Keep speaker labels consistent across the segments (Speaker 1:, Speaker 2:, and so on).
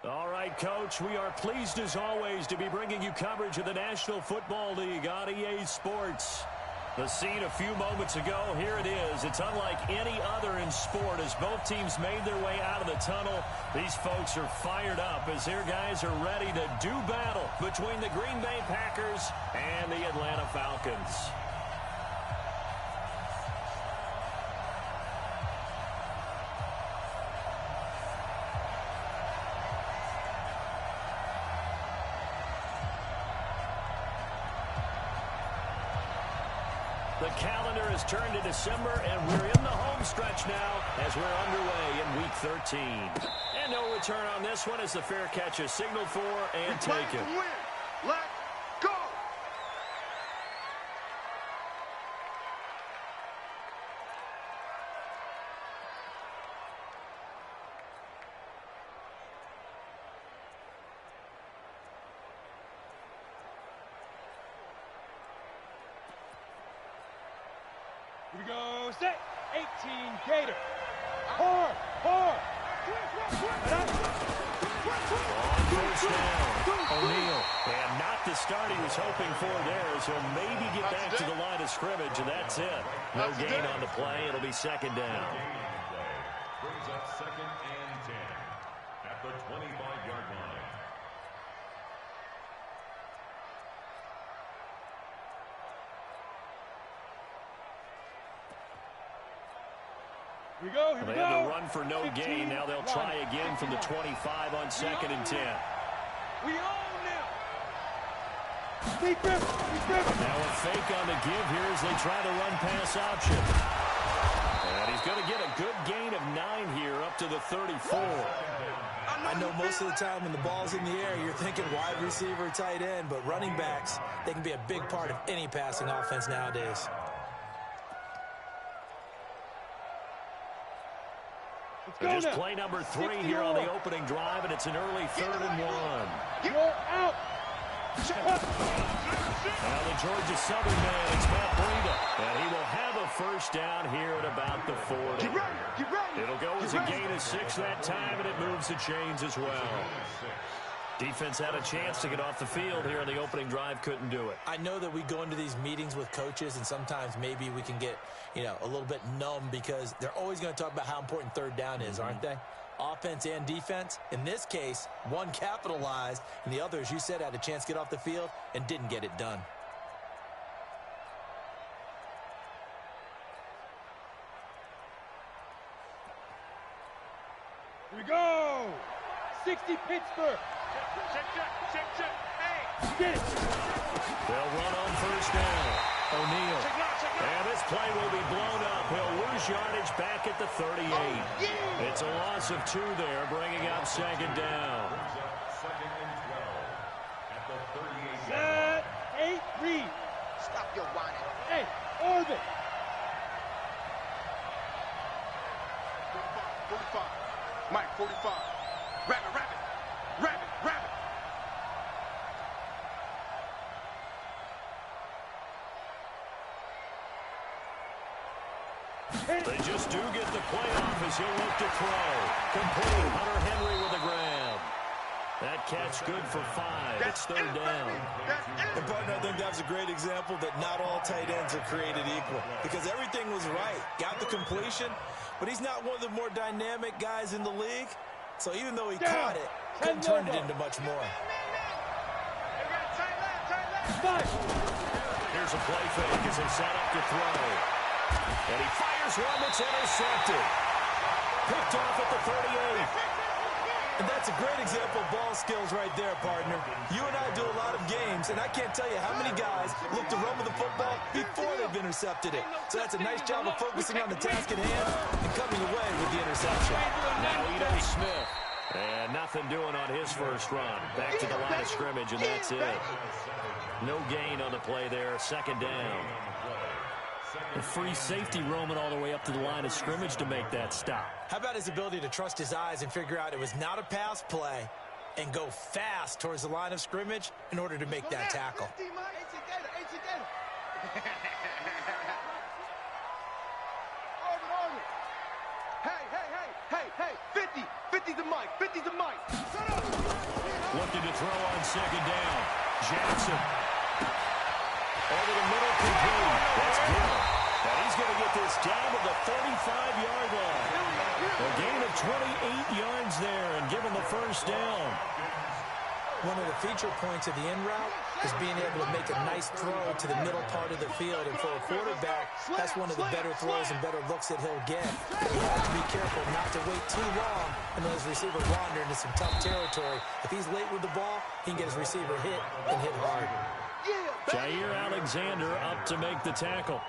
Speaker 1: All right, Coach, we are pleased as always to be bringing you coverage of the National Football League on EA Sports. The scene a few moments ago, here it is. It's unlike any other in sport as both teams made their way out of the tunnel. These folks are fired up as their guys are ready to do battle between the Green Bay Packers and the Atlanta Falcons. The calendar has turned to December, and we're in the home stretch now as we're underway in Week 13. And no return on this one as the fair catch is signaled for and taken.
Speaker 2: Let's go!
Speaker 3: Here we go, set, 18, Gator. Hard.
Speaker 1: On first down, O'Neal. And not the start he was hoping for there, so maybe get back to the line of scrimmage, and that's it. No gain on the play. It'll be second down.
Speaker 4: Brings up 2nd and 10 at the 25-yard line.
Speaker 3: Here we go.
Speaker 1: They had to run for no gain. Now they'll try again from the 25 on 2nd and 10.
Speaker 3: We own them. Deep grip.
Speaker 1: Now a fake on the give here as they try to run pass option. And he's going to get a good gain of 9 here up to the 34.
Speaker 5: I know most of the time when the ball's in the air, you're thinking wide receiver, tight end, but running backs, they can be a big part of any passing offense nowadays.
Speaker 1: Just play number 3 here on the opening drive, and it's an early 3rd and 1.
Speaker 3: You're out.
Speaker 1: Now the Georgia Southern man, it's Matt Breida, and he will have a first down here at about the 40. It'll go as a gain of 6 that time, and it moves the chains as well. Defense had a chance to get off the field here on the opening drive, couldn't do it.
Speaker 5: I know that we go into these meetings with coaches, and sometimes maybe we can get, a little bit numb because they're always going to talk about how important 3rd down is, aren't they? Offense and defense. In this case, one capitalized, and the other, as you said, had a chance to get off the field and didn't get it done.
Speaker 3: Here we go. 60 Pittsburgh. Check. Hey. Get it.
Speaker 1: They'll run on first down. O'Neal. And this play will be blown up. He'll lose yardage back at the 38. It's a loss of 2 there, bringing up 2nd down.
Speaker 4: 2nd and 12 at the 38.
Speaker 3: Set, 8, read.
Speaker 2: Stop your whining.
Speaker 3: Hey, orbit.
Speaker 2: 45. Mike, 45. Rabbit.
Speaker 1: They just do get the play off as he'll look to throw. Complete. Hunter Henry with a grab. That catch good for 5. It's 3rd down.
Speaker 5: And, partner, I think that was a great example that not all tight ends are created equal because everything was right. Got the completion, but he's not one of the more dynamic guys in the league. So even though he caught it, couldn't turn it into much more.
Speaker 1: Here's a play fake as they set up to throw. And he fires one that's intercepted. Picked off at the 38.
Speaker 5: And that's a great example of ball skills right there, partner. You and I do a lot of games, and I can't tell you how many guys look to run with the football before they've intercepted it. So that's a nice job of focusing on the task at hand and coming away with the interception.
Speaker 1: Now Ito Smith. And nothing doing on his first run. Back to the line of scrimmage, and that's it. No gain on the play there. 2nd down. A free safety roaming all the way up to the line of scrimmage to make that stop.
Speaker 5: How about his ability to trust his eyes and figure out it was not a pass play and go fast towards the line of scrimmage in order to make that tackle?
Speaker 2: Hey, 50. 50's the mic. 50's the mic.
Speaker 1: Looking to throw on second down. Jackson. Over the middle, complete. That's good. And he's going to get this down to the 35-yard line. A gain of 28 yards there and given the first down.
Speaker 5: One of the feature points of the in route is being able to make a nice throw to the middle part of the field. And for a quarterback, that's one of the better throws and better looks that he'll get. But he has to be careful not to wait too long and let his receiver wander into some tough territory. If he's late with the ball, he can get his receiver hit and hit hard.
Speaker 1: Jair Alexander up to make the tackle.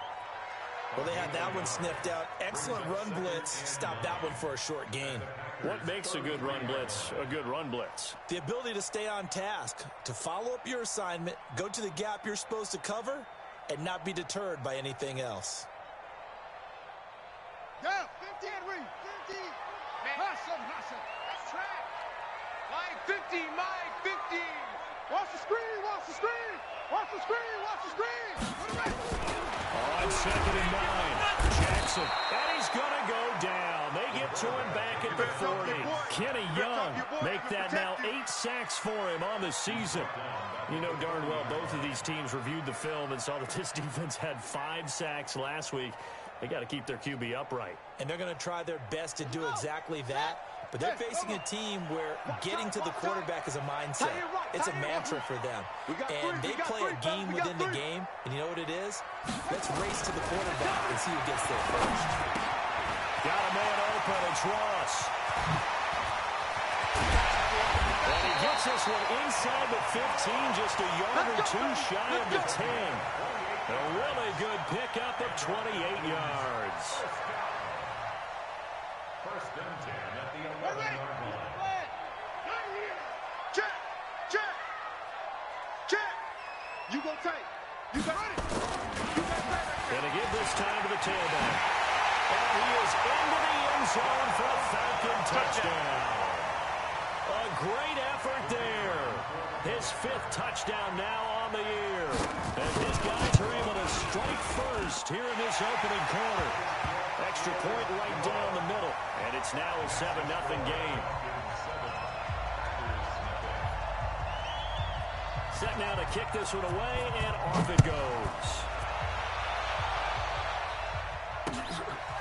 Speaker 5: Well, they had that one sniffed out. Excellent run blitz. Stop that one for a short gain.
Speaker 1: What makes a good run blitz a good run blitz?
Speaker 5: The ability to stay on task, to follow up your assignment, go to the gap you're supposed to cover, and not be deterred by anything else.
Speaker 2: Go, 50, Henry. 50. Hustle. That's track. Mike 50, Mike 50. Watch the screen. Watch the screen. Watch the screen. Watch the screen. Put it right.
Speaker 1: On 2nd and 9, Jackson. And he's going to go down. They get to him back at the 40. Kenny Young make that now 8 sacks for him on the season. You know darn well both of these teams reviewed the film and saw that this defense had 5 sacks last week. They got to keep their QB upright.
Speaker 5: And they're going to try their best to do exactly that. But they're facing a team where getting to the quarterback is a mindset. It's a mantra for them. And they play a game within the game. And you know what it is? Let's race to the quarterback and see who gets there first.
Speaker 1: Got a man open. It's Ross. And he gets this one inside the 15, just a yard or two shy of the 10. A really good pickup of 28 yards.
Speaker 4: First and 10 at the 11-yard line.
Speaker 2: Check. You go tight. You got it.
Speaker 1: And again this time to the tailback. And he is into the end zone for a Falcon touchdown. A great effort there. His 5th touchdown now on the year. And his guys are able to strike first here in this opening quarter. Extra point right down the middle. And it's now a 7-0 game. Set now to kick this one away, and off it goes.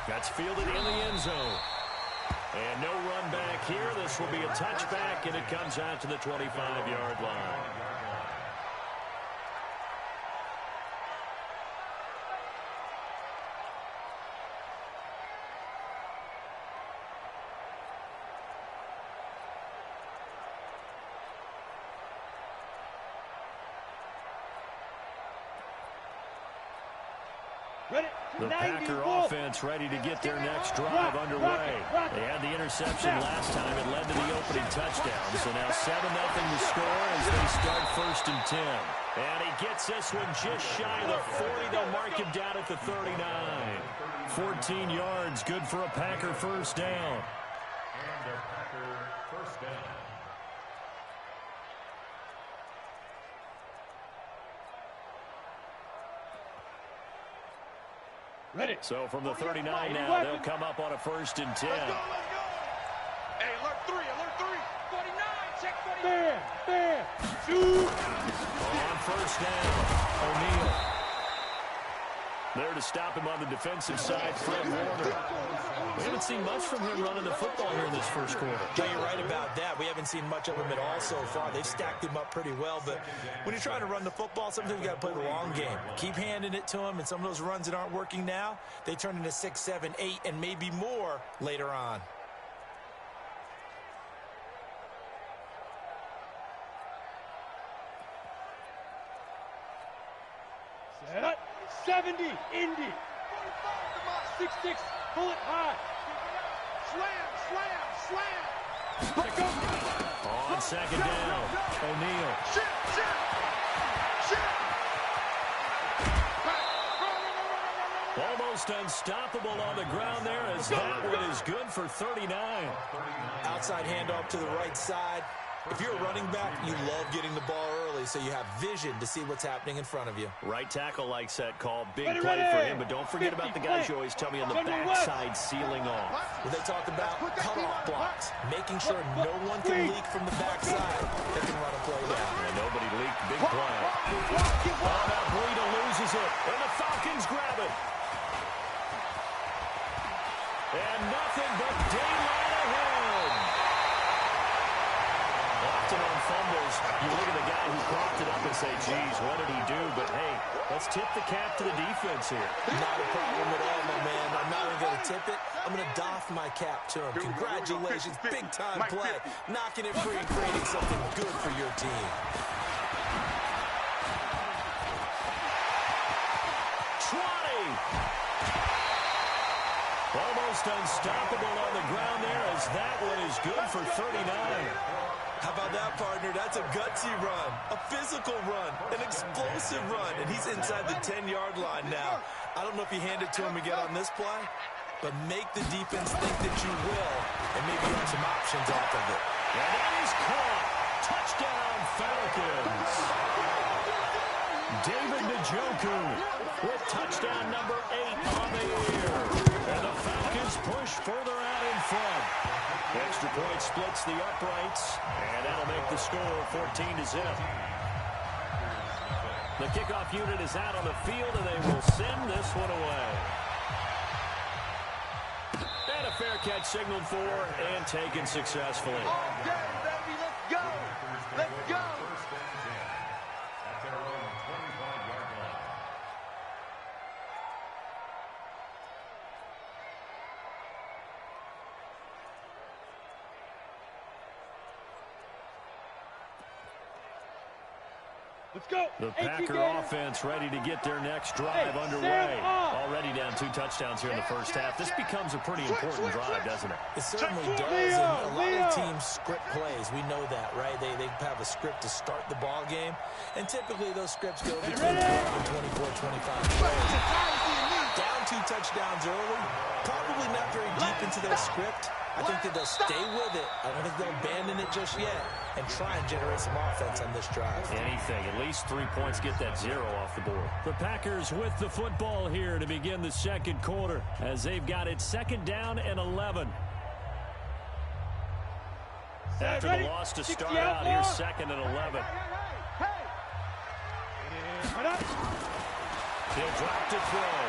Speaker 1: That's fielded in the end zone. And no run back here. This will be a touchback, and it comes out to the 25-yard line. The Packer offense ready to get their next drive underway. They had the interception last time. It led to the opening touchdown. So now 7-0 to score as they start 1st and 10. And he gets this one just shy of the 40. They'll mark him down at the 39. 14 yards, good for a Packer first down.
Speaker 4: And a Packer first down.
Speaker 3: Ready.
Speaker 1: So from the 39 now, they'll come up on a 1st and 10.
Speaker 2: Let's go. Hey, alert 3. 49, check 49.
Speaker 3: Bam. Shoot.
Speaker 1: On 1st down, O'Neal. There to stop him on the defensive side, Fred Warner. We haven't seen much from him running the football here in this first quarter.
Speaker 5: Yeah, you're right about that. We haven't seen much of him at all so far. They've stacked him up pretty well, but when you're trying to run the football, sometimes you got to play the long game. Keep handing it to him, and some of those runs that aren't working now, they turn into 6, 7, 8, and maybe more later on.
Speaker 3: Set. 70, Indy. 6-6, bullet high.
Speaker 2: Slam.
Speaker 1: On 2nd down, O'Neal. Almost unstoppable on the ground there as that one is good for 39.
Speaker 5: Outside handoff to the right side. If you're a running back, you love getting the ball early. early so you have vision to see what's happening in front of you.
Speaker 1: Right tackle likes that call. Big play for him, but don't forget about the guys you always tell me on the backside sealing off.
Speaker 5: Well, they talked about cutoff blocks, making sure no one can leak from the backside that can run a play down.
Speaker 1: And nobody leaked. Big play. Oh, now Breida loses it, and the Falcons grab it. And nothing but daylight ahead. Often on fumbles, you look at the guy who propped it up and say, geez, what did he do? But, hey, let's tip the cap to the defense here.
Speaker 5: Not a problem at all, my man. I'm not even going to tip it. I'm going to doff my cap to him. Congratulations. Big-time play. Knocking it free and creating something good for your team.
Speaker 1: Almost unstoppable on the ground there as that one is good for 39.
Speaker 5: How about that, partner? That's a gutsy run, a physical run, an explosive run, and he's inside the 10-yard line now. I don't know if you hand it to him again on this play, but make the defense think that you will, and maybe you have some options off of it.
Speaker 1: And that is caught. Touchdown, Falcons. David Njoku with touchdown number 8 on the year. And the Falcons push further out in front. Extra point splits the uprights, and that'll make the score 14-0. The kickoff unit is out on the field, and they will send this one away. And a fair catch signaled for and taken successfully.
Speaker 2: Okay, baby, let's go. Let's go.
Speaker 4: At their own 25-yard line.
Speaker 3: Let's go.
Speaker 1: The Packer offense ready to get their next drive underway. Already down 2 touchdowns here in the first half. This becomes a pretty important drive, doesn't it?
Speaker 5: It certainly does, and a lot of teams script plays. We know that, right? They have a script to start the ball game, and typically those scripts go between 12 and 24, 25 plays. Down 2 touchdowns early, probably not very deep into their script. I think that they'll stay with it. I don't think they'll abandon it just yet and try and generate some offense on this drive.
Speaker 1: Anything. At least 3 points. Get that 0 off the board. The Packers with the football here to begin the second quarter as they've got it 2nd down and 11. After the loss to start out, here's 2nd and 11. He'll drop to throw.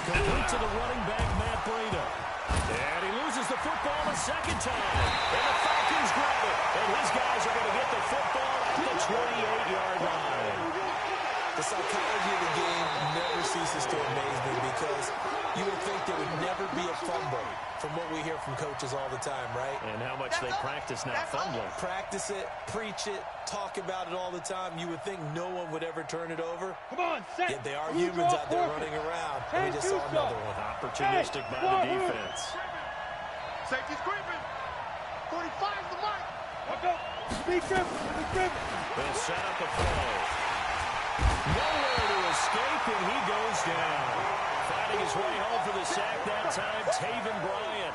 Speaker 1: Complete to the running back, Matt Breida. And he loses the football a 2nd time. And the Falcons grab it. And his guys are going to get the football at the 28-yard line.
Speaker 5: The psychology of the game never ceases to amaze me because you would think there would never be a fumble from what we hear from coaches all the time, right?
Speaker 1: And how much they practice not fumbling.
Speaker 5: Practice it, preach it, talk about it all the time. You would think no one would ever turn it over.
Speaker 3: Come on, set.
Speaker 5: Yet they are humans out there running around. And we just saw another one.
Speaker 1: Opportunistic by the defense.
Speaker 2: Safety's creeping. 45's the mark.
Speaker 3: Walk up. Speed trip.
Speaker 1: They'll set up a play. Nowhere to escape, and he goes down. Fighting his way home for the sack that time, Taven Bryan.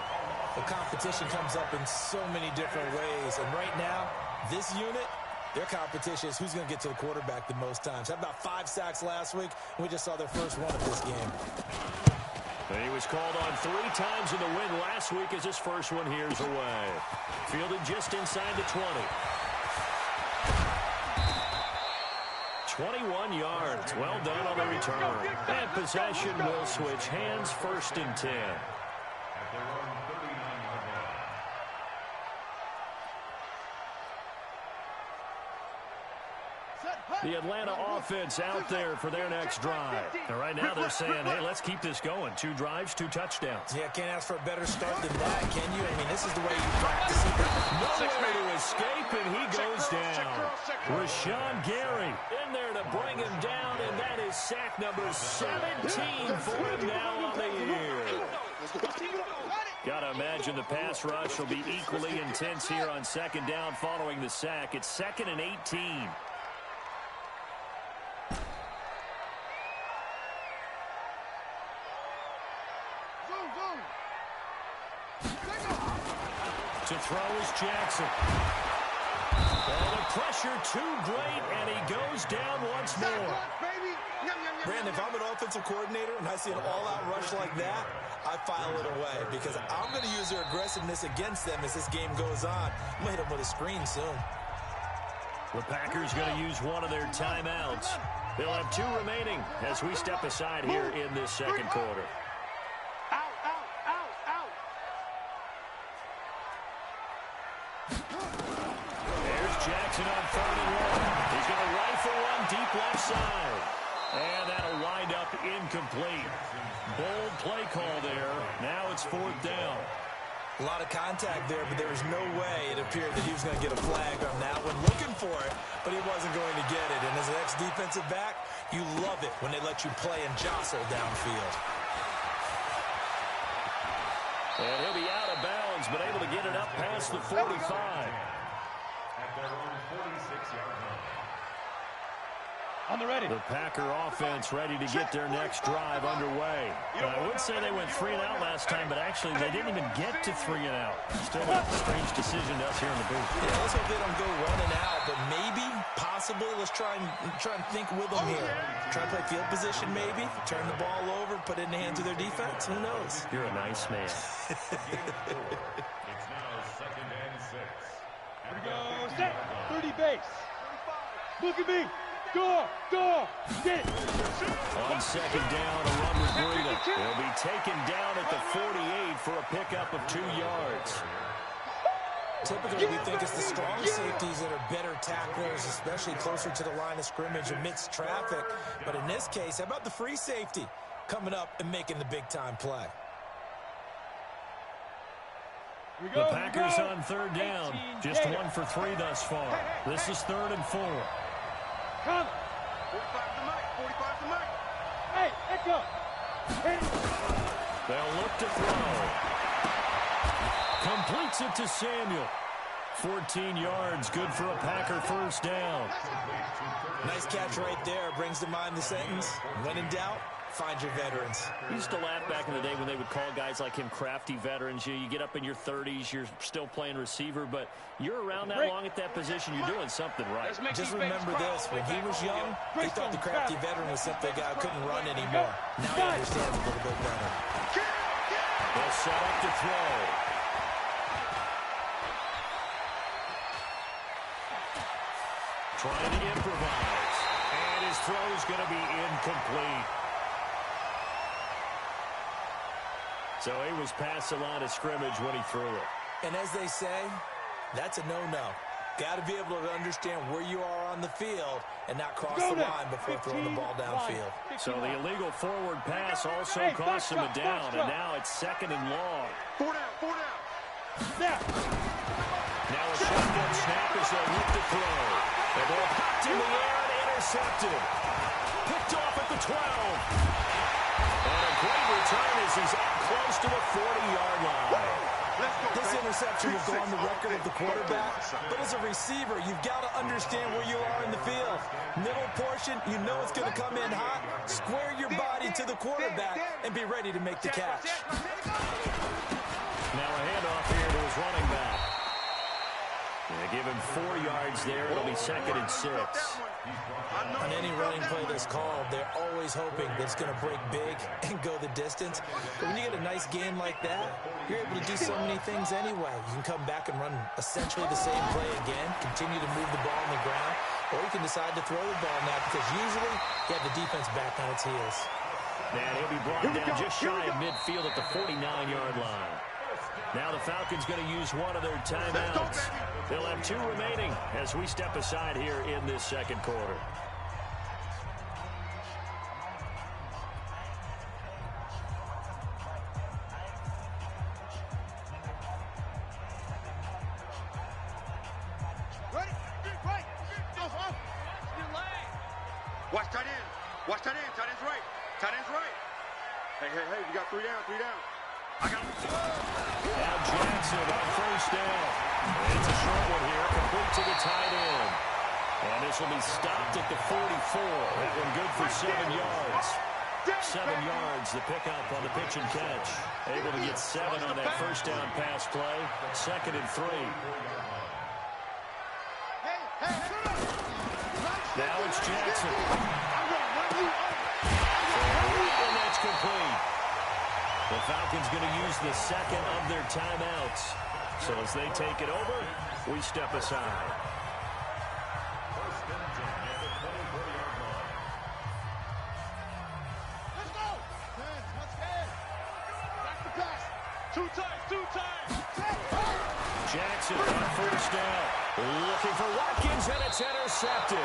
Speaker 5: The competition comes up in so many different ways. And right now, this unit, their competition is who's going to get to the quarterback the most times. Had about 5 sacks last week. We just saw their first one of this game.
Speaker 1: And he was called on 3 times in the win last week as his first one here's away. Fielded just inside the 20. 21 yards. Well done on the return. And possession will switch hands, 1st and 10.
Speaker 4: At their own 39-yard line.
Speaker 1: The Atlanta offense out there for their next drive. And right now they're saying, hey, let's keep this going. 2 drives, 2 touchdowns.
Speaker 5: Yeah, can't ask for a better start than that, can you? I mean, this is the way you practice it.
Speaker 1: Nowhere to escape, and he goes down. Rashawn Gary in there to bring him down, and that is sack number 17 for him now on the year. Got to imagine the pass rush will be equally intense here on 2nd down following the sack. It's 2nd and 18. To throw is Jackson. Oh, the pressure too great, and he goes down once more.
Speaker 5: Brandon, if I'm an offensive coordinator and I see an all-out rush like that, I file it away because I'm going to use their aggressiveness against them as this game goes on. I'm going to hit them with a screen soon.
Speaker 1: The Packers going to use one of their timeouts. They'll have 2 remaining as we step aside here in this second quarter. There's Jackson on 3rd and 1. He's going to rifle one deep left side. And that'll wind up incomplete. Bold play call there. Now it's 4th down.
Speaker 5: A lot of contact there, but there was no way it appeared that he was going to get a flag on that one. Looking for it, but he wasn't going to get it. And as an ex-defensive back, you love it when they let you play and jostle downfield.
Speaker 1: And he'll be out of bounds, but able to get it up past the 45.
Speaker 4: At their own 46-yard line.
Speaker 3: On the ready.
Speaker 1: The Packer offense ready to get their next drive underway. I would say they went 3 and out last time, but actually they didn't even get to 3 and out. Still a strange decision to us here in the booth.
Speaker 5: Yeah, let's hope they don't go 1 and out, but maybe, possibly, let's try and think with them here. Try to play field position maybe, turn the ball over, put it in the hands of their defense. Who knows?
Speaker 1: You're a nice man.
Speaker 4: It's now 2nd and 6.
Speaker 3: Here we go. Set. 30 base. Look at me. Go. Get it.
Speaker 1: On 2nd down, a run with Breida. He'll be taken down at the 48 for a pickup of 2 yards.
Speaker 5: Typically, we think it's the strong safeties that are better tacklers, especially closer to the line of scrimmage amidst traffic. But in this case, how about the free safety coming up and making the big-time play?
Speaker 1: The Packers on 3rd down. Just 1 for 3 thus far. This is 3rd and 4.
Speaker 3: Come.
Speaker 2: 45 to Mike. 45 to Mike.
Speaker 3: Hey, echo.
Speaker 1: They'll look to throw. Completes it to Samuel. 14 yards, good for a Packer 1st down.
Speaker 5: Nice catch right there. Brings to mind the sentence, when in doubt, find your veterans.
Speaker 1: We used to laugh back in the day when they would call guys like him crafty veterans. You get up in your 30s, you're still playing receiver, but you're around that long at that position, you're doing something right.
Speaker 5: Just remember this, when he was young, he thought the crafty veteran was simply a guy who couldn't run anymore. Now he understands a little bit better.
Speaker 1: They'll set up to throw. Trying to improvise. And his throw's going to be incomplete. So he was past the line of scrimmage when he threw it.
Speaker 5: And as they say, that's a no-no. Got to be able to understand where you are on the field and not cross the line before throwing the ball downfield.
Speaker 1: So the illegal forward pass also cost him a down, and now it's 2nd and long.
Speaker 2: 4 down.
Speaker 3: Snap.
Speaker 1: Now a shotgun snap as they look to throw. The ball popped in the air and intercepted. Picked off at the 12. And a great return as he's up close to the 40-yard line.
Speaker 5: This interception will go on the record of the quarterback, but as a receiver, you've got to understand where you are in the field. Middle portion, you know it's going to come in hot. Square your body to the quarterback and be ready to make the catch.
Speaker 1: Now a handoff here to his running back. They give him 4 yards there. It'll be 2nd and 6.
Speaker 5: On any running play that's called, they're always hoping that it's going to break big and go the distance. But when you get a nice game like that, you're able to do so many things anyway. You can come back and run essentially the same play again, continue to move the ball on the ground, or you can decide to throw the ball now because usually you have the defense back on its heels.
Speaker 1: And he'll be brought down just shy of midfield at the 49-yard line. Now the Falcons going to use one of their timeouts. They'll have 2 remaining as we step aside here in this second quarter.
Speaker 2: Ready? Right. Off. Watch tight end. Watch tight end. Tight end's right. Tight end's right. Hey, we got 3 down. I got him.
Speaker 1: Now Jackson on 1st down. It's a short one here, complete to the tight end. And this will be stopped at the 44. That one good for 7 yards. 7 yards, the pickup on the pitch and catch. Able to get 7 on that 1st down pass play. 2nd and 3.
Speaker 2: Hey,
Speaker 1: It's Jackson. And that's complete. The Falcons going to use the second of their timeouts. So as they take it over, we step aside.
Speaker 2: Let's go. Back the pass. Two times.
Speaker 1: Jackson on first down. Looking for Watkins, and it's intercepted.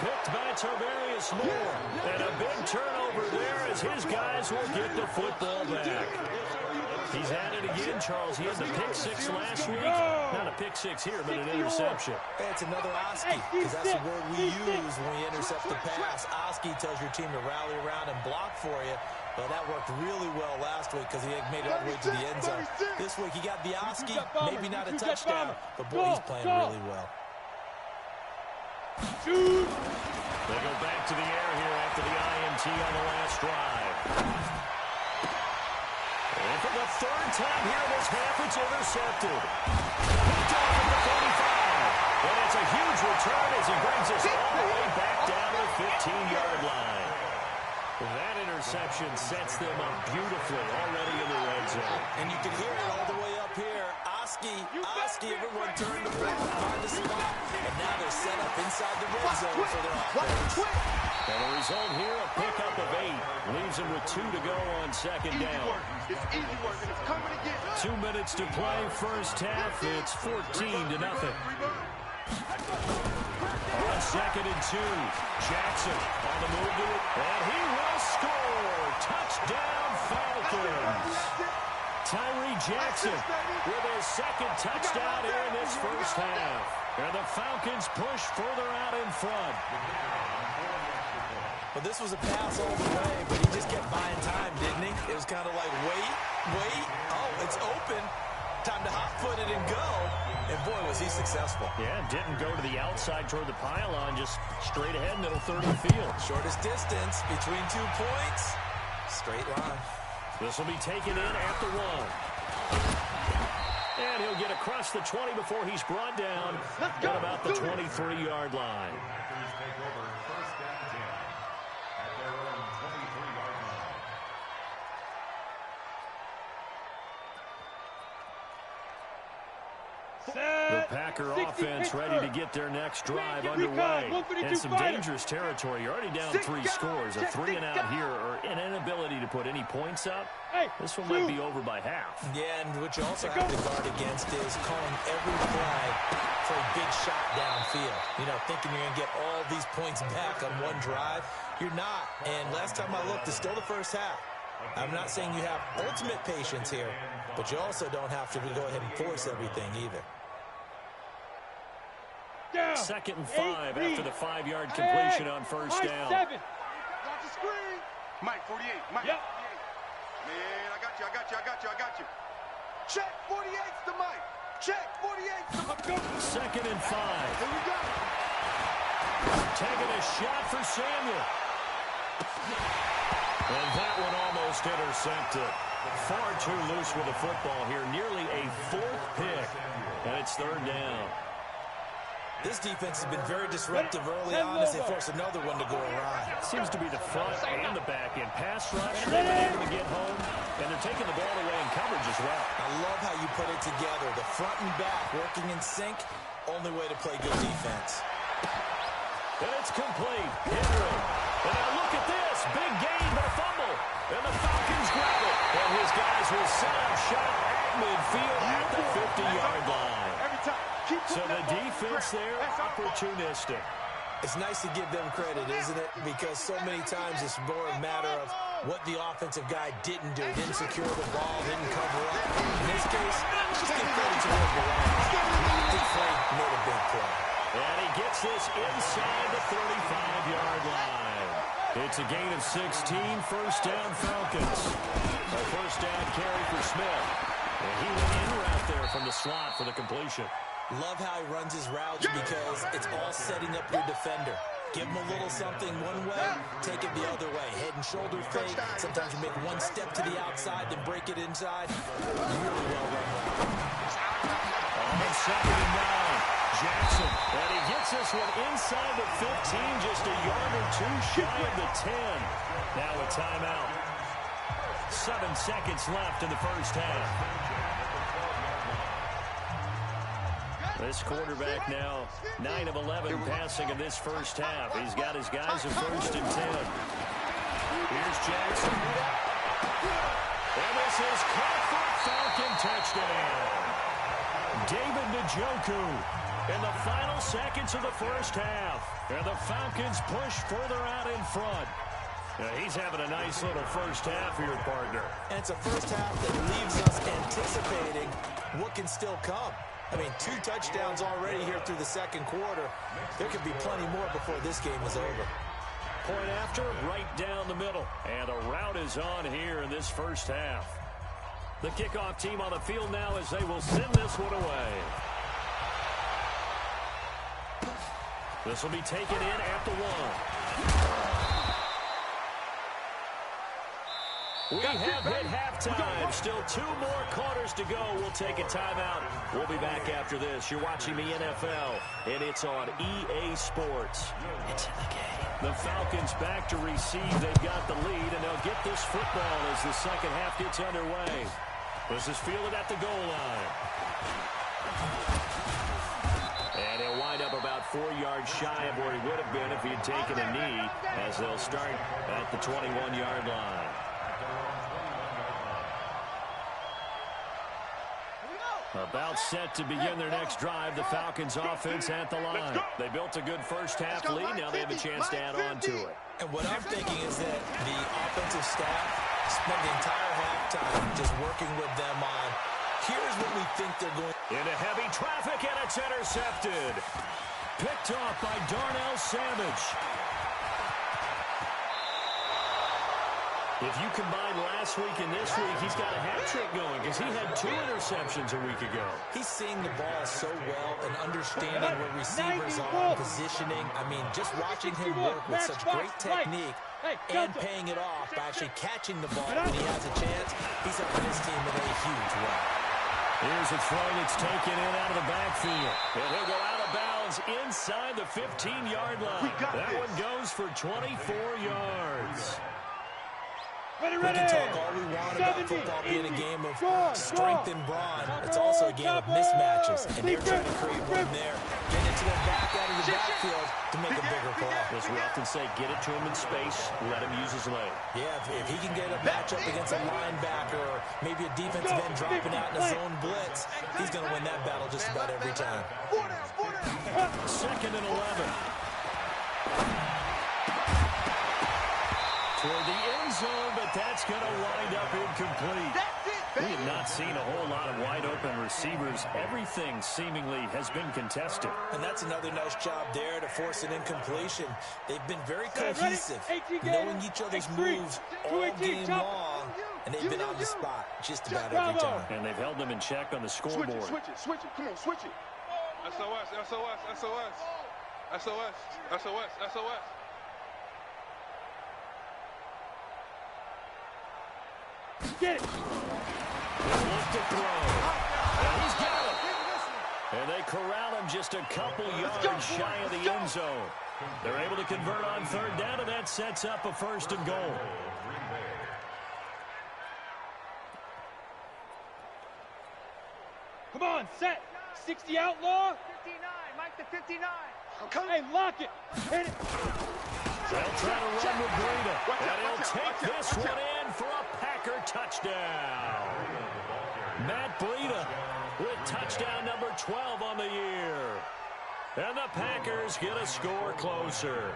Speaker 1: Picked by Tavarius Moore. And a big turnover there as his guys will get the football back. He's at it again, Charles. He had the pick six last week. Not a pick six here, but an interception.
Speaker 5: It's another Oski, because that's the word we use when we intercept the pass. Oski tells your team to rally around and block for you. Well, that worked really well last week because he had made it all the way to the end zone. This week he got the Oski, maybe not a touchdown, but boy, he's playing really well.
Speaker 1: They go back to the air here after the INT on the last drive. And for the third time here this half, it's intercepted. Picked off at the 45. And it's a huge return as he brings us all the way back down to the 15-yard line. That interception sets them up beautifully already in the red zone.
Speaker 5: And you can hear it all the way up here. Oski, everyone turned the ball, find the spot, and now they're set up inside the red zone for their offense.
Speaker 1: And the result here, a pickup of 8. Leaves them with 2 to go on second down.
Speaker 2: It's easy work, and it's coming again.
Speaker 1: 2 minutes to play, first half. It's 14-0. On second and 2, Jackson on the move to it, and he will score. Touchdown, Falcons. Tyree Jackson with his second touchdown here in this first half. And the Falcons push further out in front.
Speaker 5: Well, this was a pass all the way, but he just kept buying time, didn't he? It was kind of like, wait. Oh, it's open. Time to hot-foot it and go. And, boy, was he successful.
Speaker 1: Yeah, didn't go to the outside toward the pylon, just straight ahead, middle third of the field.
Speaker 5: Shortest distance between 2 points. Straight line.
Speaker 1: This will be taken in at the 1. And he'll get across the 20 before he's brought down at about the 23-yard line.
Speaker 4: Take over first and 10 at their own 23-yard line.
Speaker 1: The Packer offense ready to get their next drive underway. In some dangerous territory. You're already down 3 scores. A 3 and out here, or an inability to put any points up. This one might be over by half.
Speaker 5: Yeah, and what you also have to guard against is calling every play for a big shot downfield. You know, thinking you're going to get all these points back on one drive. You're not. And last time I looked, it's still the first half. I'm not saying you have ultimate patience here, but you also don't have to go ahead and force everything either.
Speaker 1: Second and 5 after the 5-yard completion on first down.
Speaker 2: Got the screen. Mike, 48. Mike, 48. Man, I got you. Check, 48's the Mike. Check, 48's the Mike.
Speaker 1: Second and 5.
Speaker 2: Here we go.
Speaker 1: Taking a shot for Samuel. And that one almost intercepted. Far too loose with the football here. Nearly a 4th pick. And it's third down.
Speaker 5: This defense has been very disruptive early on as they force another one to go awry.
Speaker 1: Seems to be the front and the back end. Pass rush, they've been able to get home, and they're taking the ball away in coverage as well.
Speaker 5: I love how you put it together. The front and back working in sync, only way to play good defense.
Speaker 1: And it's complete. Henry. And now look at this. Big gain, but a fumble. And the Falcons grab it. And his guys will set up shop at midfield at the 50-yard line.
Speaker 2: Every time.
Speaker 1: So the defense there, opportunistic.
Speaker 5: It's nice to give them credit, isn't it? Because so many times it's more a matter of what the offensive guy didn't do. Didn't secure the ball, didn't cover up. In this case, just give credit to where it belongs. Big play, made a big play.
Speaker 1: And he gets this inside the 35-yard line. It's a gain of 16, first down Falcons. A first down carry for Smith. And he went in route there from the slot for the completion.
Speaker 5: Love how he runs his routes because it's all setting up your defender. Give him a little something one way, take it the other way. Head and shoulder fake. Sometimes you make one step to the outside, then break it inside. Really well run route.
Speaker 1: On second and 9, Jackson. And he gets this one inside the 15, just a yard or two shy of the 10. Now a timeout. 7 seconds left in the first half. This quarterback now 9 of 11 passing in this first half. He's got his guys at 1st and 10. Here's Jackson. And this is caught for a Falcon touchdown. David Njoku in the final seconds of the first half. And the Falcons push further out in front. He's having a nice little first half here, partner.
Speaker 5: And it's a first half that leaves us anticipating what can still come. I mean, 2 touchdowns already here through the second quarter. There could be plenty more before this game is over.
Speaker 1: Point after, right down the middle. And a rout is on here in this first half. The kickoff team on the field now as they will send this one away. This will be taken in at the 1. We have hit halftime. Still 2 more quarters to go. We'll take a timeout. We'll be back after this. You're watching the NFL, and it's on EA Sports. It's in the game. The Falcons back to receive. They've got the lead, and they'll get this football as the second half gets underway. This is fielded at the goal line. And he'll wind up about 4 yards shy of where he would have been if he had taken a knee, as they'll start at the 21-yard line. About set to begin their next drive. The Falcons offense at the line. They built a good first half lead. Now they have a chance to add on to it.
Speaker 5: And what I'm thinking is that the offensive staff spent the entire halftime just working with them on, here's what we think they're going.
Speaker 1: Into heavy traffic, and it's intercepted. Picked off by Darnell Savage. If you combine last week and this week, he's got a hat trick going because he had 2 interceptions a week ago.
Speaker 5: He's seeing the ball so well and understanding where receivers are, positioning. I mean, just watching him work with such great technique and paying it off by actually catching the ball when he has a chance, he's helping his team in a huge way.
Speaker 1: Here's a throw that's taken in out of the backfield. And he'll go out of bounds inside the 15-yard line. That one goes for 24 yards.
Speaker 5: We can talk all we want about football being a game of strength and brawn. It's also a game of mismatches, and they're trying to create one there, get into the back out of the backfield to make a bigger play.
Speaker 1: As we often say, get it to him in space, let him use his leg.
Speaker 5: Yeah, if he can get a matchup against a linebacker or maybe a defensive end dropping out in a zone blitz, he's going to win that battle just about every time.
Speaker 1: 2nd and 11. Toward the end zone, but that's going to wind up incomplete. We have not seen a whole lot of wide-open receivers. Everything seemingly has been contested.
Speaker 5: And that's another nice job there to force an incompletion. They've been very cohesive, knowing each other's moves all game long, and they've been on the spot just about every time.
Speaker 1: And they've held them in check on the scoreboard.
Speaker 2: Switch it. Come on, switch it. SOS.
Speaker 3: Get it.
Speaker 1: He'll look to throw. And he's got it. And they corral him just a couple yards shy of the end zone. They're able to convert on 3rd down, and that sets up a 1st and goal.
Speaker 3: Come on, set. 60 outlaw.
Speaker 2: 59, Mike the 59.
Speaker 3: Hey, lock it. Hit it.
Speaker 1: They'll try to run with Breida. And he'll take this one in for a Packer touchdown. Matt Breida with touchdown number 12 on the year. And the Packers get a score closer.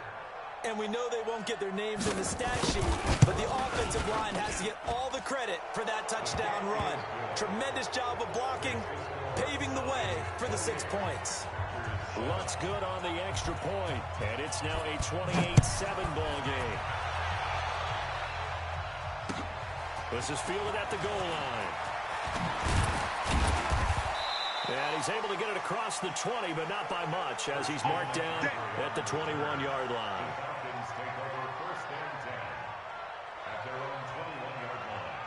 Speaker 5: And we know they won't get their names in the stat sheet, but the offensive line has to get all the credit for that touchdown run. Tremendous job of blocking, paving the way for the 6 points.
Speaker 1: Looks good on the extra point, and it's now a 28-7 ball game. This is fielded at the goal line. And he's able to get it across the 20, but not by much, as he's marked down at the 21-yard line.
Speaker 4: Falcons take over 1st and 10 at their own 21-yard line.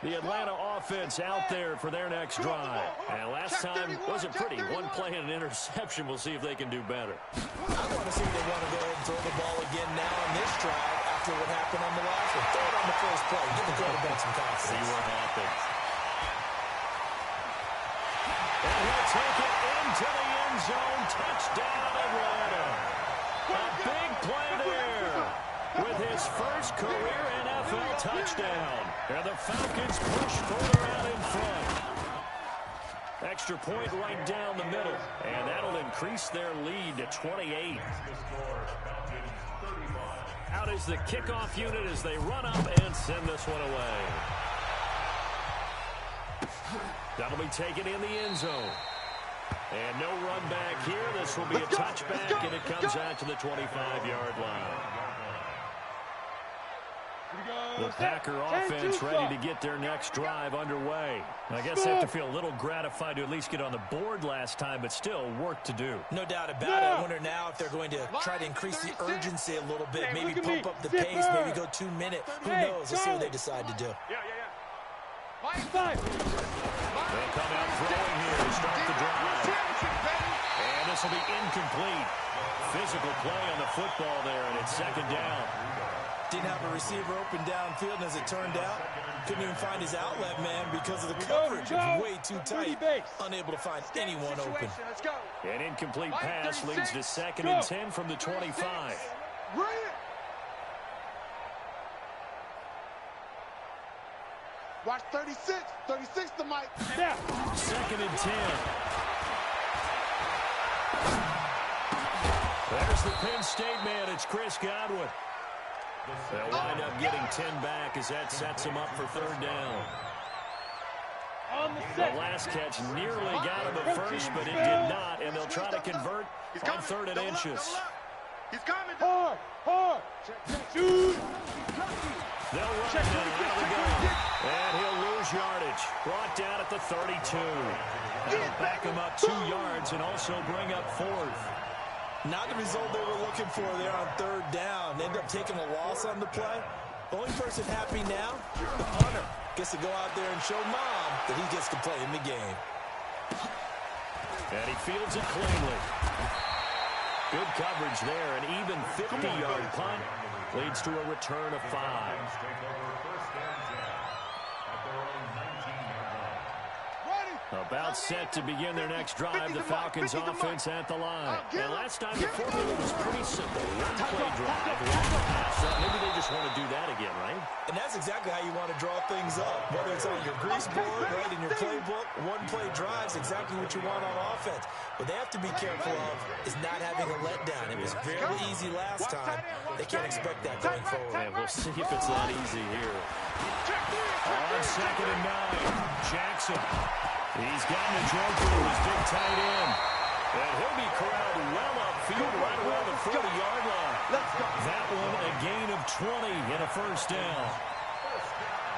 Speaker 1: The Atlanta offense out there for their next drive. And last time wasn't pretty. One play and an interception. We'll see if they can do better.
Speaker 5: I want to see if they want to go ahead and throw the ball again now on this drive after what happened on the last one. Throw it on the first play. Give the quarterback some confidence.
Speaker 1: See what happens. And he'll take it into the end zone. Touchdown, Atlanta. A big play there with his first career NFL touchdown. And the Falcons push further out in front. Extra point right down the middle. And that'll increase their lead to 28. Out is the kickoff unit as they run up and send this one away. That'll be taken in the end zone. And no run back here. This will be a touchback, and it comes out to the 25-yard line. The Packer offense ready to get their next drive underway. I guess they have to feel a little gratified to at least get on the board last time, but still work to do.
Speaker 5: No doubt about it. I wonder now if they're going to try to increase the urgency a little bit, maybe pump up the pace, maybe go 2 minute. Who knows? Let's see what they decide to do.
Speaker 2: They'll
Speaker 1: come out throwing here to start the drive. And this will be incomplete. Physical play on the football there, and it's second down.
Speaker 5: Didn't have a receiver open downfield, and as it turned out, couldn't even find his outlet man because of the coverage. It's way too tight. Unable to find anyone open.
Speaker 1: An incomplete pass leads to 2nd and 10 from the 25.
Speaker 2: Watch 36. 36 to Mike.
Speaker 1: 2nd and 10. There's the Penn State man. It's Chris Godwin. They'll wind up getting 10 back as that sets him up for 3rd down. The last catch nearly got him at first, but it did not, and they'll try to convert on 3rd and inches.
Speaker 2: He's coming.
Speaker 3: Hard. Shoot.
Speaker 1: They'll run it now. And he'll lose yardage. Brought down at the 32. That'll back him up 2 yards and also bring up 4th.
Speaker 5: Not the result they were looking for there on 3rd down. They ended up taking a loss on the play. The only person happy now, the punter, gets to go out there and show Mom that he gets to play in the game.
Speaker 1: And he fields it cleanly. Good coverage there. An even 50-yard punt leads to a return of 5. About set to begin their next drive, the Falcons offense at the line. And last time the formula was pretty simple. One play drive, one pass. Maybe they just want to do that again, right?
Speaker 5: And that's exactly how you want to draw things up. Whether it's on your grease board, right, in your playbook, one play drives exactly what you want on offense. What they have to be careful of is not having a letdown. It was very easy last time. They can't expect that going forward.
Speaker 1: And we'll see if it's that easy here. On 2nd and 9, Jackson. He's gotten a joker with his big tight end. And he'll be corralled well upfield right around the 40-yard line. That one a gain of 20 and a 1st down.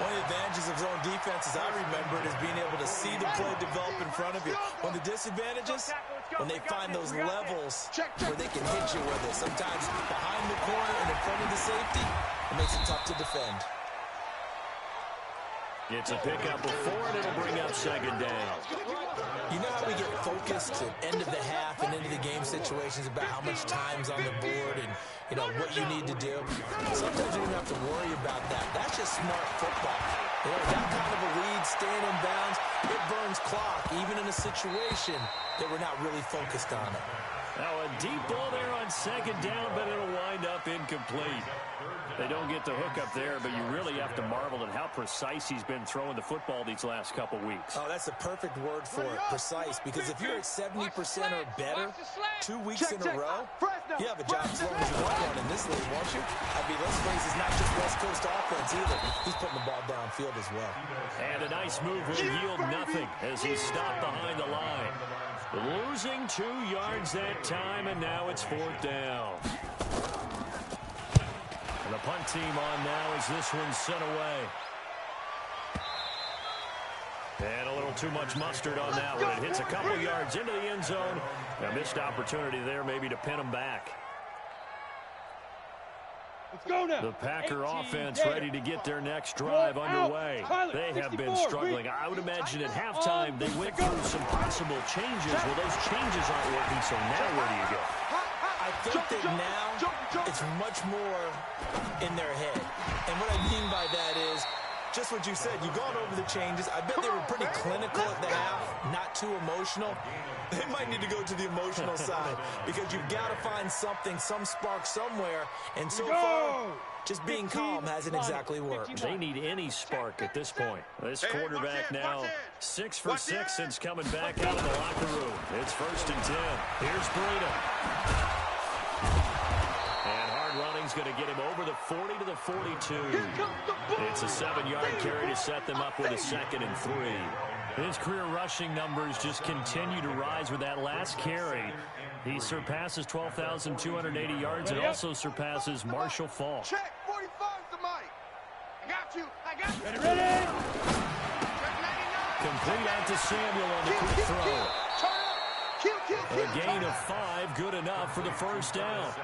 Speaker 5: One of the advantages of zone defense, as I remember it, is being able to see the play develop in front of you. One of the disadvantages, when they find those levels where they can hit you with it. Sometimes behind the corner and in front of the safety, it makes it tough to defend.
Speaker 1: It's a pickup of 4, and it'll bring up 2nd down.
Speaker 5: You know how we get focused at end of the half and into the game situations about how much time's on the board and, you know, what you need to do? Sometimes you don't have to worry about that. That's just smart football. You know, that kind of a lead, staying in bounds, it burns clock, even in a situation that we're not really focused on it.
Speaker 1: Now a deep ball there on 2nd down, but it'll wind up incomplete. They don't get the hook up there, but you really have to marvel at how precise he's been throwing the football these last couple weeks.
Speaker 5: Oh, that's a perfect word for it, precise, because if you're at 70% or better 2 weeks in a row, you have a job as long as you want one in this league, won't you? I mean, let's face it, it's not just West Coast offense either. He's putting the ball downfield as well.
Speaker 1: And a nice move will yield nothing as he's stopped behind the line. Losing 2 yards that time, and now it's 4th down. And the punt team on now as this one's sent away. And a little too much mustard on that one. It hits a couple yards into the end zone. A missed opportunity there maybe to pin them back.
Speaker 3: go now.
Speaker 1: The Packer
Speaker 3: 18
Speaker 1: offense
Speaker 3: Gator.
Speaker 1: ready to get their next drive
Speaker 3: Roll
Speaker 1: underway.
Speaker 3: out.
Speaker 1: They have been
Speaker 3: 64,
Speaker 1: struggling.
Speaker 3: read.
Speaker 1: I would imagine at halftime they went through some possible changes. Well, those changes aren't working, so now where do you go?
Speaker 5: I think that now it's much more in their head. And what I mean by that is just what you said. You've gone over the changes. I bet they were pretty clinical at the half, not too emotional. They might need to go to the emotional side because you've got to find something, some spark somewhere. And so far, just being calm hasn't exactly worked.
Speaker 1: They need any spark at this point. This quarterback now 6 for 6 since coming back out of the locker room. It's 1st and 10. Here's Breida. And hard running's going to get him over the 40 to the 42. It's a 7-yard carry to set them up with a 2nd and 3. His career rushing numbers just continue to rise with that last carry. He surpasses 12,280 yards and also surpasses Marshall Faulk.
Speaker 2: Check 45 to Mike. I got you. I got you.
Speaker 3: Ready, ready.
Speaker 1: Complete out to Samuel on the quick throw. A gain of 5, good enough for the 1st down.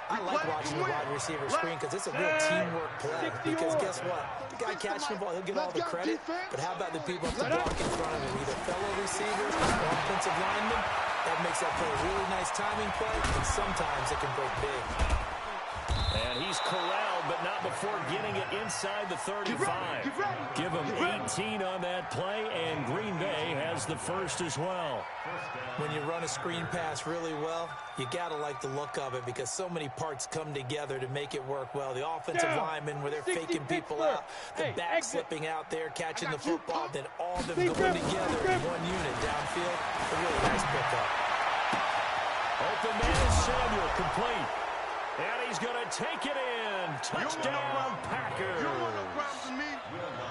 Speaker 5: I like watching the wide receiver screen because it's a real teamwork play. Because guess what? The guy catching the ball, he'll get all the credit. But how about the people up the block in front of him? Either fellow receivers or offensive linemen. That makes that play a really nice timing play. And sometimes it can break big.
Speaker 1: And he's corralled, but not before getting it inside the 35. Give him 18 on that play, and Green Bay has the 1st as well.
Speaker 5: When you run a screen pass really well, you got to like the look of it because so many parts come together to make it work well. The offensive linemen where they're faking people out, the back slipping out there, catching the football, then all of them going together in one unit downfield. A really nice pickup.
Speaker 1: Open man is Samuel, complete. And he's going to take it in. Touchdown, Packers.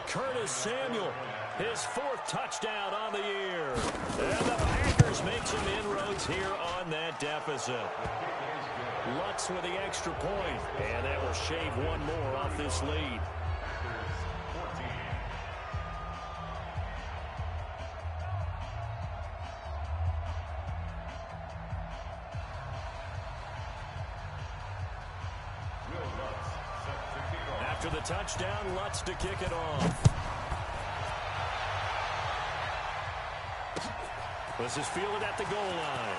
Speaker 1: Curtis Samuel, his 4th touchdown on the year. And the Packers make some inroads here on that deficit. Lutz with the extra point, and that will shave one more off this lead. After the touchdown, Lutz to kick it off. This is fielded at the goal line.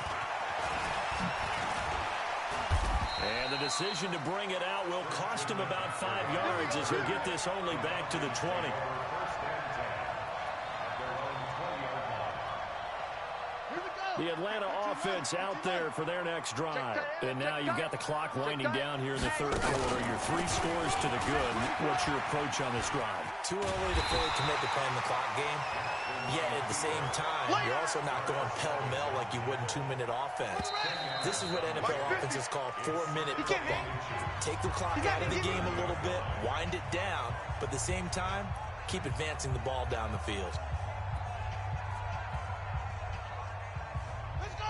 Speaker 1: And the decision to bring it out will cost him about 5 yards as he'll get this only back to the 20. The Atlanta offense out there for their next drive. And now you've got the clock winding down here in the 3rd quarter. Your 3 scores to the good. What's your approach on this drive?
Speaker 5: Too early to fully commit to playing the clock game. Yet at the same time, you're also not going pell-mell like you would in 2-minute offense. This is what NFL offenses call 4-minute football. Take the clock out of the game a little bit, wind it down, but at the same time, keep advancing the ball down the field.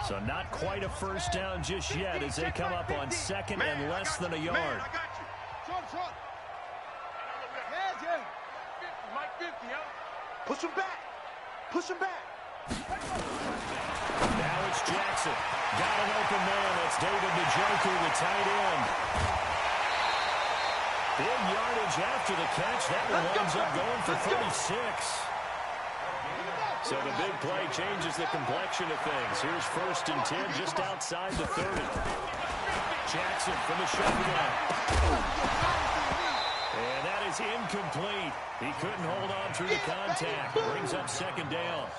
Speaker 1: So not quite a 1st down just yet as they come up on 2nd and less than a yard.
Speaker 2: Man, I got you. Short. Yeah. Mike 50, huh? Push him back.
Speaker 1: Now it's Jackson. Got an open man. That's David Njoku, the tight end. Big yardage after the catch. That one winds up going for 36. So the big play changes the complexion of things. Here's 1st and 10 just outside the 30. Jackson from the shotgun. And that is incomplete. He couldn't hold on through the contact. Brings up 2nd down.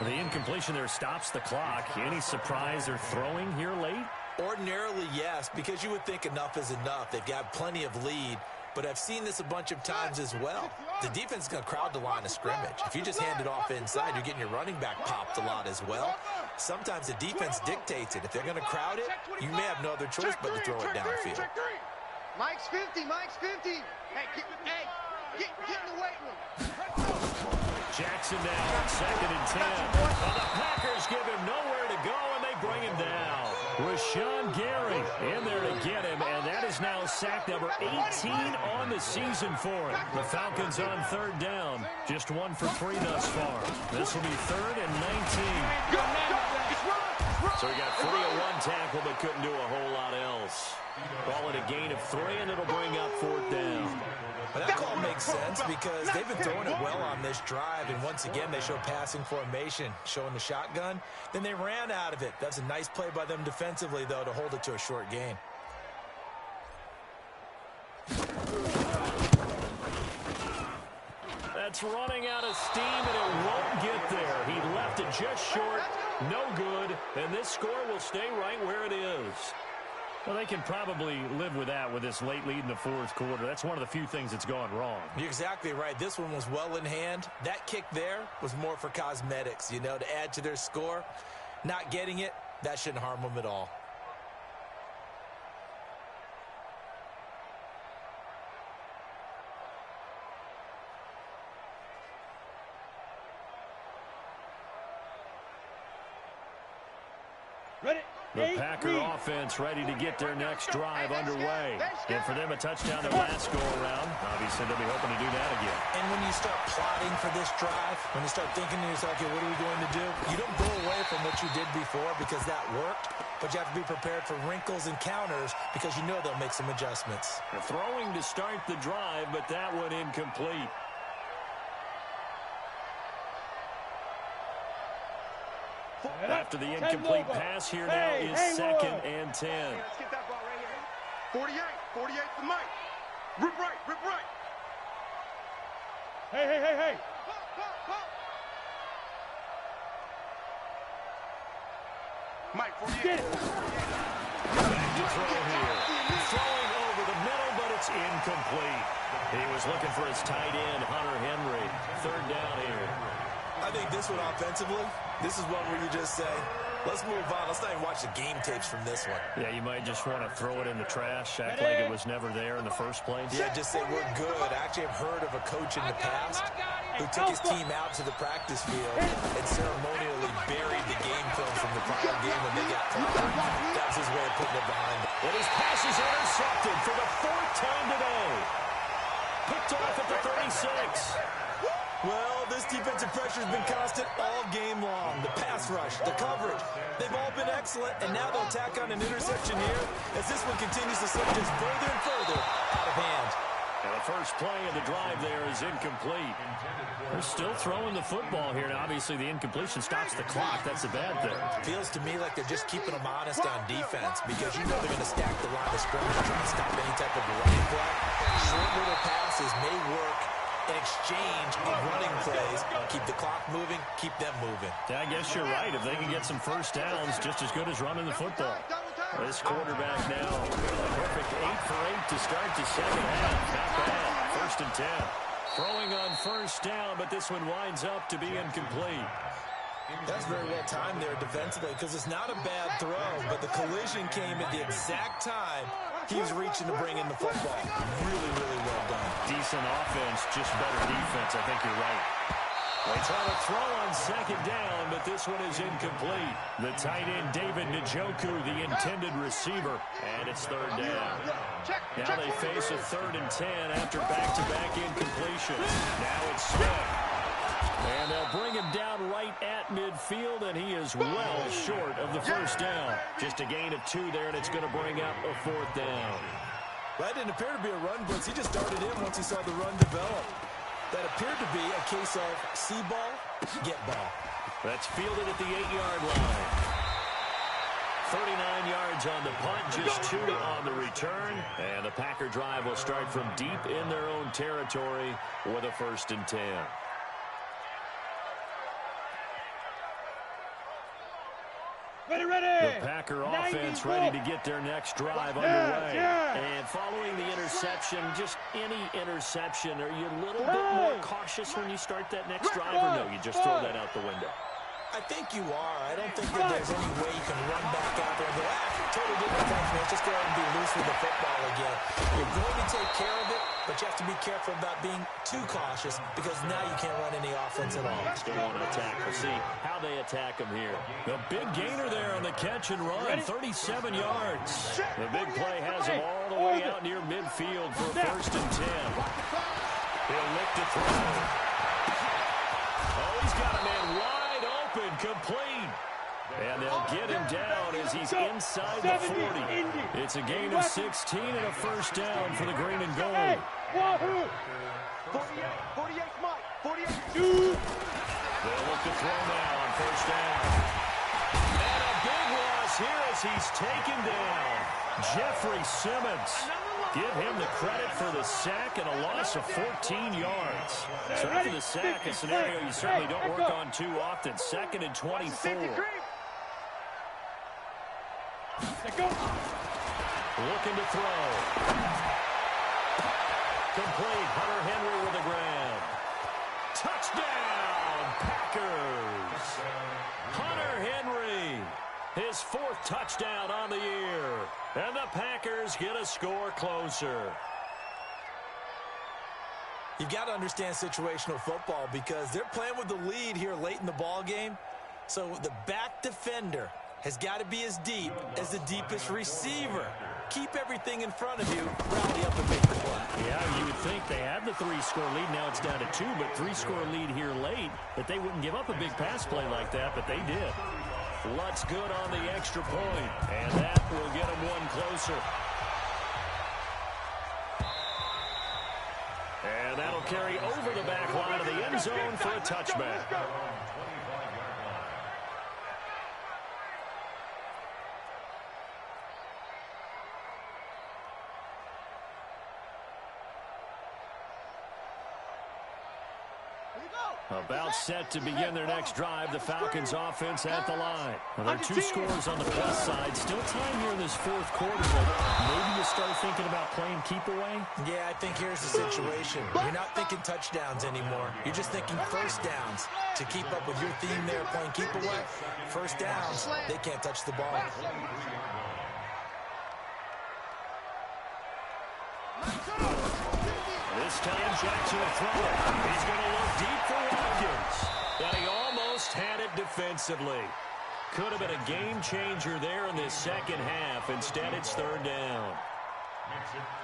Speaker 1: The incompletion there stops the clock. Any surprise they're throwing here late?
Speaker 5: Ordinarily, yes, because you would think enough is enough. They've got plenty of lead. But I've seen this a bunch of times as well. The defense is going to crowd the line of scrimmage. If you just hand it off inside, you're getting your running back popped a lot as well. Sometimes the defense dictates it. If they're going to crowd it, you may have no other choice but to throw it downfield.
Speaker 2: Mike's 50. Hey, get in the weight room.
Speaker 1: Jackson now on 2nd and 10. Well, the Packers give him nowhere to go, and they bring him down. Rashawn Gary in there to get him, and that is now sack number 18 on the season for him. The Falcons on 3rd down. Just 1 for 3 thus far. This will be 3rd and 19.
Speaker 2: Go. It's run.
Speaker 1: So he got free of one tackle but couldn't do a whole lot else. Call it a gain of 3, and it'll bring up 4th down.
Speaker 5: But that call makes sense because they've been throwing it well on this drive, and once again they show passing formation, showing the shotgun. Then they ran out of it. That's a nice play by them defensively, though, to hold it to a short gain.
Speaker 1: That's running out of steam, and it won't get there. He left it just short, no good, and this score will stay right where it is. Well, they can probably live with that with this late lead in the 4th quarter. That's one of the few things that's gone wrong.
Speaker 5: You're exactly right. This one was well in hand. That kick there was more for cosmetics, you know, to add to their score. Not getting it, that shouldn't harm them at all.
Speaker 3: Ready?
Speaker 1: The Packer offense ready to get their next drive underway. And for them, a touchdown their last go-around. Obviously, they'll be hoping to do that again.
Speaker 5: And when you start plotting for this drive, when you start thinking to yourself, okay, what are we going to do? You don't go away from what you did before because that worked, but you have to be prepared for wrinkles and counters because you know they'll make some adjustments.
Speaker 1: They're throwing to start the drive, but that one incomplete. After the incomplete pass, here now is 2nd and 10.
Speaker 2: Let's get that ball right here. 48 to Mike. Rip right.
Speaker 3: Hey.
Speaker 2: Mike, 48.
Speaker 3: Get it.
Speaker 1: Back to throw here. Throwing over the middle, but it's incomplete. He was looking for his tight end, Hunter Henry. 3rd down here.
Speaker 5: I think this one offensively, this is one where you just say, let's move on. Let's not even watch the game tapes from this one.
Speaker 1: Yeah, you might just want to throw it in the trash, act like it was never there in the first place.
Speaker 5: Yeah, just say we're good. I actually have heard of a coach in the past who took his team out to the practice field and ceremonially buried the game film from the prior game when they got clobbered. That was his way of putting it behind them.
Speaker 1: And his pass is intercepted for the 4th time today. Picked off at the 36.
Speaker 5: Well, this defensive pressure has been constant all game long. The pass rush, the coverage, they've all been excellent, and now they'll tack on an interception here as this one continues to slip just further and further out of hand.
Speaker 1: And the first play of the drive there is incomplete. They're still throwing the football here, and obviously the incompletion stops the clock. That's a bad thing.
Speaker 5: Feels to me like they're just keeping them honest on defense because you know they're going to stack the line of scrimmage and try to stop any type of running play. Short little passes may work in exchange of running plays. Keep the clock moving, keep them moving.
Speaker 1: Yeah, I guess you're right. If they can get some first downs, just as good as running the football. This quarterback now, a perfect 8 for 8 to start the second half. Not bad. 1st and 10. Throwing on 1st down, but this one winds up to be incomplete.
Speaker 5: That's very well timed there defensively because it's not a bad throw, but the collision came at the exact time he was reaching to bring in the football. Really, really well done.
Speaker 1: Decent offense, just better defense. I think you're right. They try to throw on 2nd down, but this one is incomplete. The tight end, David Njoku, the intended receiver, and it's 3rd down. Now they face a 3rd and 10 after back-to-back incompletions. Now it's Smith. And they'll bring him down right at midfield, and he is well short of the 1st down. Just a gain of 2 there, and it's going to bring up a 4th down.
Speaker 5: That didn't appear to be a run blitz. He just started in once he saw the run develop. That appeared to be a case of see ball, get ball.
Speaker 1: That's fielded at the 8-yard line. 39 yards on the punt, just 2 on the return. And the Packer drive will start from deep in their own territory with a 1st and 10.
Speaker 3: Ready.
Speaker 1: The Packer offense ready to get their next drive underway. And following the interception, just any interception, are you a little bit more cautious when you start that next drive, or no, you just throw that out the window?
Speaker 5: I think you are. I don't think that there's any way you can run back out there and go, totally different things, man. Just go ahead and be loose with the football again. You're going to take care of it, but you have to be careful about being too cautious because now you can't run any offense at all.
Speaker 1: Still want to attack. We'll see how they attack him here. The big gainer there on the catch and run, 37 yards. The big play has him all the way out near midfield for a 1st and 10. He'll look to throw. Oh, he's got a man wide open, complete. And they'll get him down as he's inside the 40. It's a gain of 16 and a first down for the green and gold.
Speaker 3: Hey, Wahoo!
Speaker 2: 48, Mike. 48.
Speaker 3: Two.
Speaker 1: They'll look to throw now on first down. And a big loss here as he's taken down. Jeffrey Simmons. Give him the credit for the sack and a loss of 14 yards. So after the sack, a scenario you certainly don't work on too often. 2nd and 24. Looking to throw. Complete. Hunter Henry with the grab. Touchdown, Packers. Hunter Henry. His 4th touchdown on the year. And the Packers get a score closer.
Speaker 5: You've got to understand situational football because they're playing with the lead here late in the ball game. So the back defender has got to be as deep as the deepest receiver. Keep everything in front of you, rally up and make the play.
Speaker 1: Yeah, you would think they had the 3-score lead. Now it's down to 2, but 3-score lead here late. That they wouldn't give up a big pass play like that, but they did. Lutz good on the extra point, and that will get them one closer. And that'll carry over the back line of the end zone for a touchback. About set to begin their next drive, the Falcons offense at the line. Well, there are 2 scores on the plus side. Still time here in this 4th quarter, but maybe you start thinking about playing keep away?
Speaker 5: Yeah, I think here's the situation. You're not thinking touchdowns anymore. You're just thinking first downs. To keep up with your theme there, playing keep away, first downs, they can't touch the ball.
Speaker 1: This time Jackson will throw it. He's going to look deep for Watkins. And he almost had it defensively. Could have been a game changer there in this second half. Instead, it's 3rd down.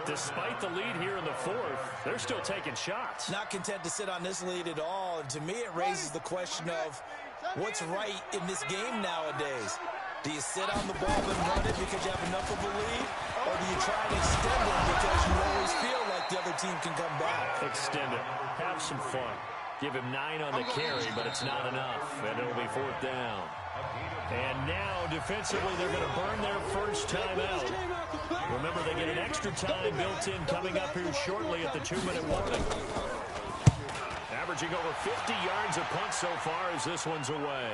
Speaker 1: Despite the lead here in the 4th, they're still taking shots.
Speaker 5: Not content to sit on this lead at all. And to me, it raises the question of what's right in this game nowadays. Do you sit on the ball and run it because you have enough of a lead? Or do you try and extend it because you always feel like the other team can come back?
Speaker 1: Extend it. Have some fun. Give him 9 on the carry, but it's not enough. And it'll be 4th down. And now, defensively, they're going to burn their first time out. Remember, they get an extra time built in coming up here shortly at the 2-minute warning. Averaging over 50 yards a punt so far as this one's away.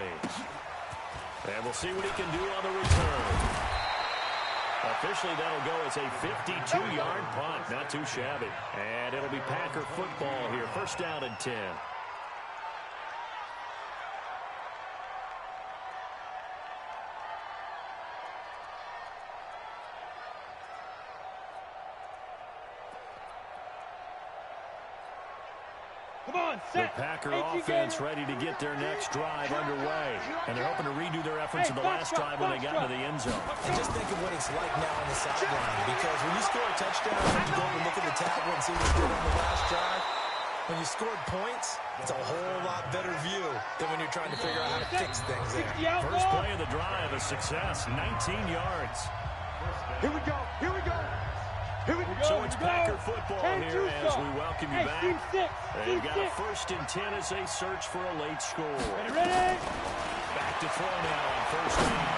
Speaker 1: And we'll see what he can do on the return. Officially, that'll go as a 52-yard punt. Not too shabby. And it'll be Packer football here. First down and 10. The Packer offense ready to get their next drive underway. And they're hoping to redo their efforts in the last drive when they got into the end zone.
Speaker 5: And just think of what it's like now on the sideline. Because when you score a touchdown, you have to go over and look at the tablet and see what you did on the last drive. When you scored points, it's a whole lot better view than when you're trying to figure out how to fix things there.
Speaker 1: First play of the drive, a success, 19 yards.
Speaker 2: Here we go. Here we go. Here we go.
Speaker 1: So it's Packer football here as we welcome you back. They've got a 1st and 10 as they search for a late score.
Speaker 3: Ready?
Speaker 1: Back to throw now on first down.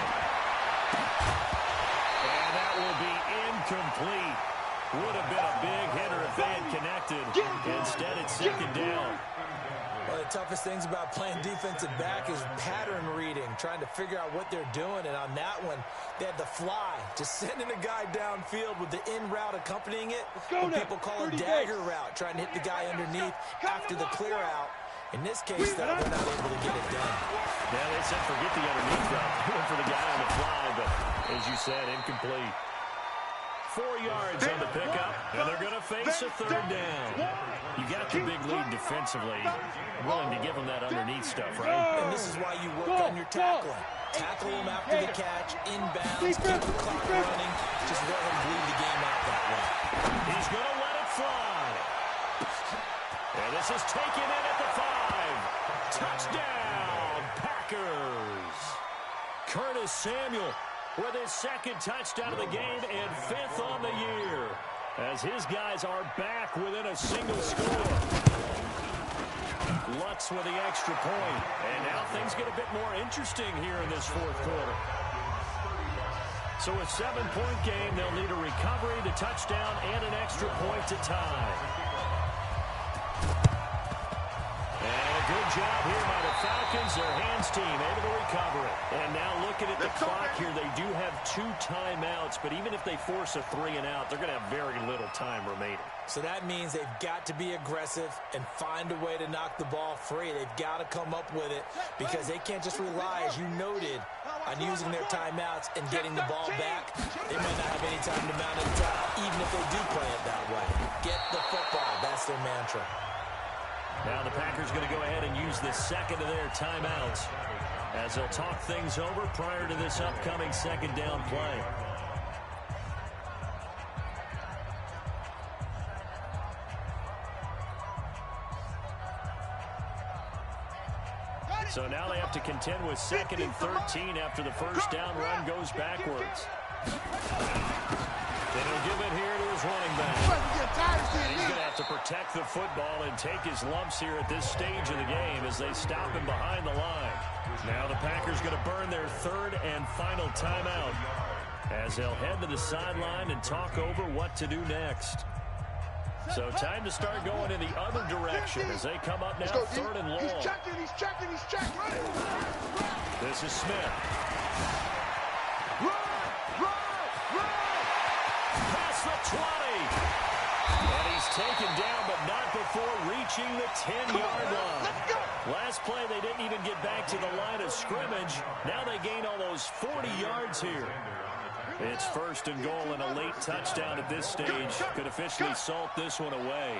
Speaker 1: And that will be incomplete. Would have been a big hitter if they had connected. Instead, it's 2nd down.
Speaker 5: One of the toughest things about playing defensive back is pattern reading, trying to figure out what they're doing. And on that one, they had the fly, just sending a guy downfield with the in route accompanying it. What people call a dagger route, trying to hit the guy underneath after the clear out. In this case, though, they're not able to get it done.
Speaker 1: Yeah, they said forget the underneath route. They went for the guy on the fly, but as you said, incomplete. 4 yards on the pickup, and they're going to face a 3rd down. You got the big lead defensively. Willing to give them that underneath stuff, right?
Speaker 5: And this is why you work on your tackling. Tackle them after the catch, inbounds, keep the clock running. Just go ahead and bleed the game out that way.
Speaker 1: He's going to let it fly. And this is taken in at the 5. Touchdown, Packers. Curtis Samuel with his second touchdown of the game and 5th on the year, as his guys are back within a single score. Lutz with the extra point. And now things get a bit more interesting here in this fourth quarter. So a 7-point game, they'll need a recovery, the touchdown, and an extra point to tie. And a good job here by the Falcons, their hands team, able to recover it. And now looking at the clock here, they do have 2 timeouts, but even if they force a 3-and-out, they're going to have very little time remaining.
Speaker 5: So that means they've got to be aggressive and find a way to knock the ball free. They've got to come up with it because they can't just rely, as you noted, on using their timeouts and getting the ball back. They might not have any time to mount an attack, even if they do play it that way. Get the football. That's their mantra.
Speaker 1: Now the Packers going to go ahead and use the second of their timeouts as they'll talk things over prior to this upcoming second down play. So now they have to contend with 2nd and 13 after the first down run goes backwards. Then he'll give it here to his running back. And he's going to have to protect the football and take his lumps here at this stage of the game as they stop him behind the line. Now the Packers going to burn their 3rd and final timeout as they'll head to the sideline and talk over what to do next. So time to start going in the other direction as they come up now, 3rd and long.
Speaker 2: He's checking.
Speaker 1: This is Smith.
Speaker 2: Run!
Speaker 1: Past the 20. And he's taken down, but not before reaching the 10-yard line. Last play, they didn't even get back to the line of scrimmage. Now they gain almost 40 yards here. It's 1st and goal, and a late touchdown at this stage could officially salt this one away.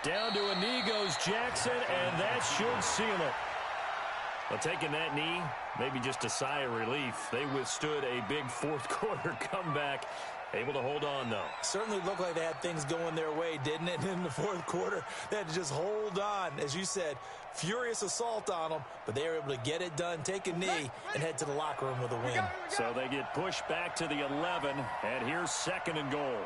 Speaker 1: Down to a knee goes Jackson, and that should seal it. Well, taking that knee, maybe just a sigh of relief. They withstood a big fourth quarter comeback. Able to hold on, though.
Speaker 5: Certainly looked like they had things going their way, didn't it? In the fourth quarter, they had to just hold on. As you said, furious assault on them, but they were able to get it done, take a knee, and head to the locker room with a win.
Speaker 1: So they get pushed back to the 11, and here's 2nd and goal.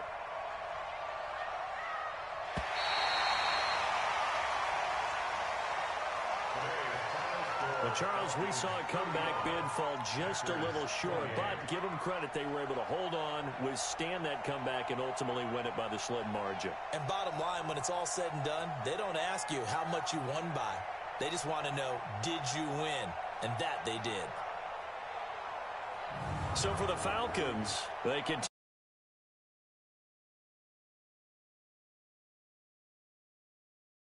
Speaker 1: Well, Charles, we saw a comeback bid fall just a little short, but give them credit. They were able to hold on, withstand that comeback, and ultimately win it by the slim margin.
Speaker 5: And bottom line, when it's all said and done, they don't ask you how much you won by. They just want to know, did you win? And that they did.
Speaker 1: So for the Falcons, they can